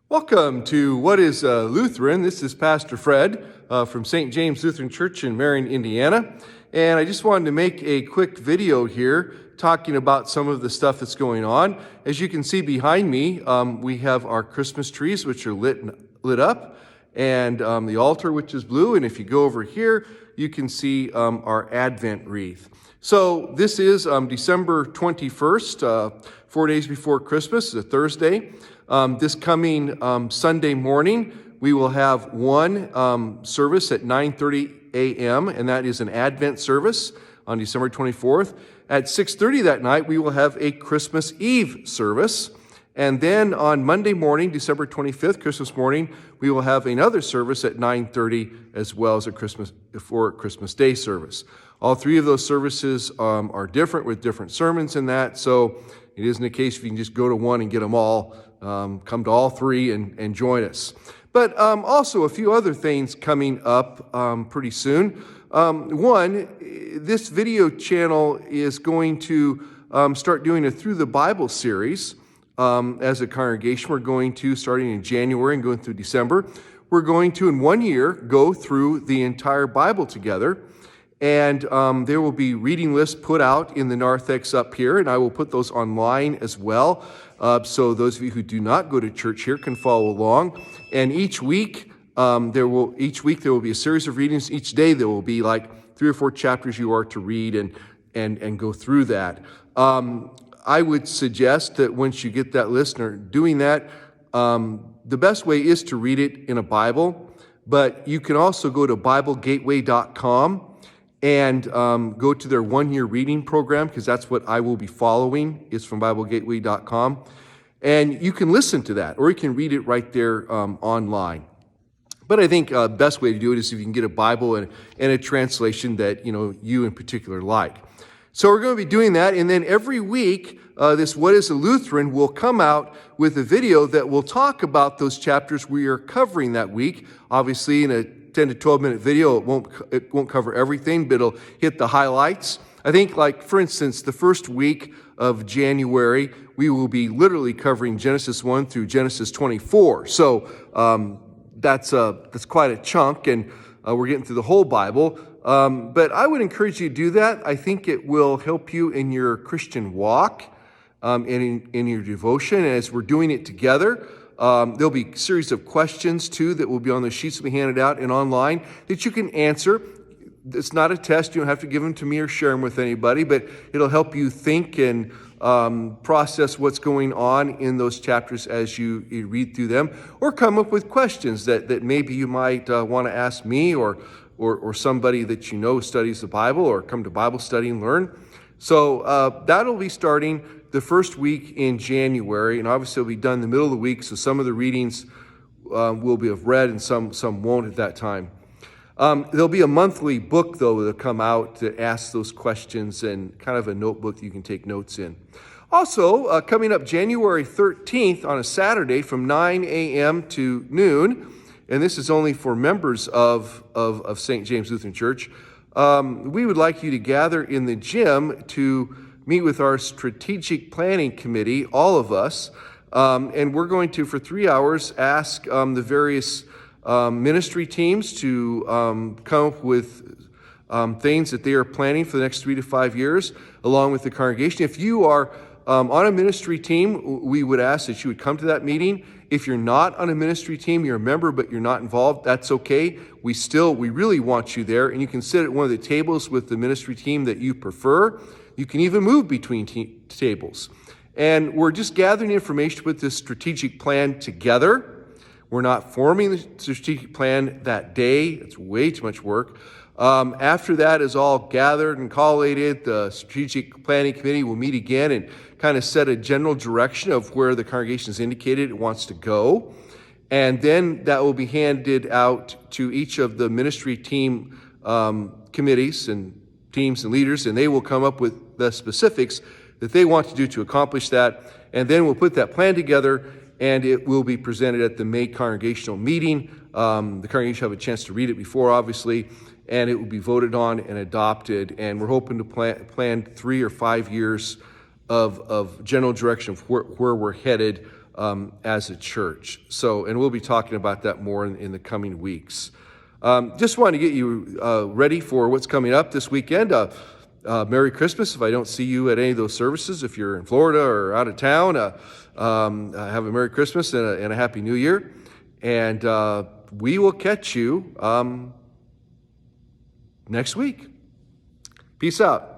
Welcome to What is Lutheran? This is Pastor Fred from St. James Lutheran Church in Marion, Indiana. And I just wanted to make a quick video here talking about some of the stuff that's going on. As you can see behind me, we have our Christmas trees, which are lit up, and the altar, which is blue. And if you go over here, you can see our Advent wreath. So this is December 21st, 4 days before Christmas, a Thursday. This coming Sunday morning, we will have one service at 9:30 a.m., and that is an Advent service on December 24th. At 6:30 that night, we will have a Christmas Eve service. And then on Monday morning, December 25th, Christmas morning, we will have another service at 9:30 as well as a Christmas Day service. All three of those services are different with different sermons in that, so it isn't a case if you can just go to one and get them all. Come to all three and join us. But also a few other things coming up pretty soon. One, this video channel is going to start doing a Through the Bible series. As a congregation, we're going to, starting in January and going through December, we're going to, in 1 year, go through the entire Bible together. And there will be reading lists put out in the narthex up here, and I will put those online as well. So those of you who do not go to church here can follow along. And each week there will be a series of readings. Each day there will be like 3 or 4 chapters you are to read and go through that. I would suggest that once you get that list and are doing that, the best way is to read it in a Bible. But you can also go to BibleGateway.com and go to their 1-year reading program, because that's what I will be following, is from BibleGateway.com. And you can listen to that, or you can read it right there online. But I think the best way to do it is if you can get a Bible and a translation that you in particular like. So we're going to be doing that, and then every week, this What is a Lutheran will come out with a video that will talk about those chapters we are covering that week. Obviously, in a 10 to 12 minute video, it won't cover everything, but it'll hit the highlights. I think, like, for instance, the first week of January, we will be literally covering Genesis 1 through Genesis 24. So that's quite a chunk, and we're getting through the whole Bible. But I would encourage you to do that. I think it will help you in your Christian walk and in your devotion. And as we're doing it together, there'll be a series of questions, too, that will be on the sheets that we handed out and online that you can answer. It's not a test. You don't have to give them to me or share them with anybody, but it'll help you think and process what's going on in those chapters as you read through them, or come up with questions that maybe you might want to ask me or somebody that you know studies the Bible, or come to Bible study and learn. So that'll be starting the first week in January, and obviously it'll be done in the middle of the week, so some of the readings will be of read and some won't at that time. There'll be a monthly book, though, that'll come out to ask those questions, and kind of a notebook that you can take notes in. Also, coming up January 13th on a Saturday from 9 a.m. to noon, and this is only for members of St. James Lutheran Church, we would like you to gather in the gym to meet with our strategic planning committee, all of us, and we're going to, for 3 hours, ask the various ministry teams to come up with things that they are planning for the next 3 to 5 years, along with the congregation. If you are on a ministry team, we would ask that you would come to that meeting. If you're not on a ministry team, you're a member, but you're not involved, that's okay. We really want you there, and you can sit at one of the tables with the ministry team that you prefer. You can even move between tables. And we're just gathering information with this strategic plan together. We're not forming the strategic plan that day. It's way too much work. After that is all gathered and collated, the strategic planning committee will meet again and kind of set a general direction of where the congregation has indicated it wants to go. And then that will be handed out to each of the ministry team committees and teams and leaders, and they will come up with the specifics that they want to do to accomplish that. And then we'll put that plan together, and it will be presented at the May congregational meeting. The congregation will have a chance to read it before, obviously, and it will be voted on and adopted. And we're hoping to plan 3 or 5 years of general direction of where we're headed as a church. So, and we'll be talking about that more in the coming weeks. Just wanted to get you ready for what's coming up this weekend. Merry Christmas if I don't see you at any of those services. If you're in Florida or out of town, have a Merry Christmas and a Happy New Year. And we will catch you next week. Peace out.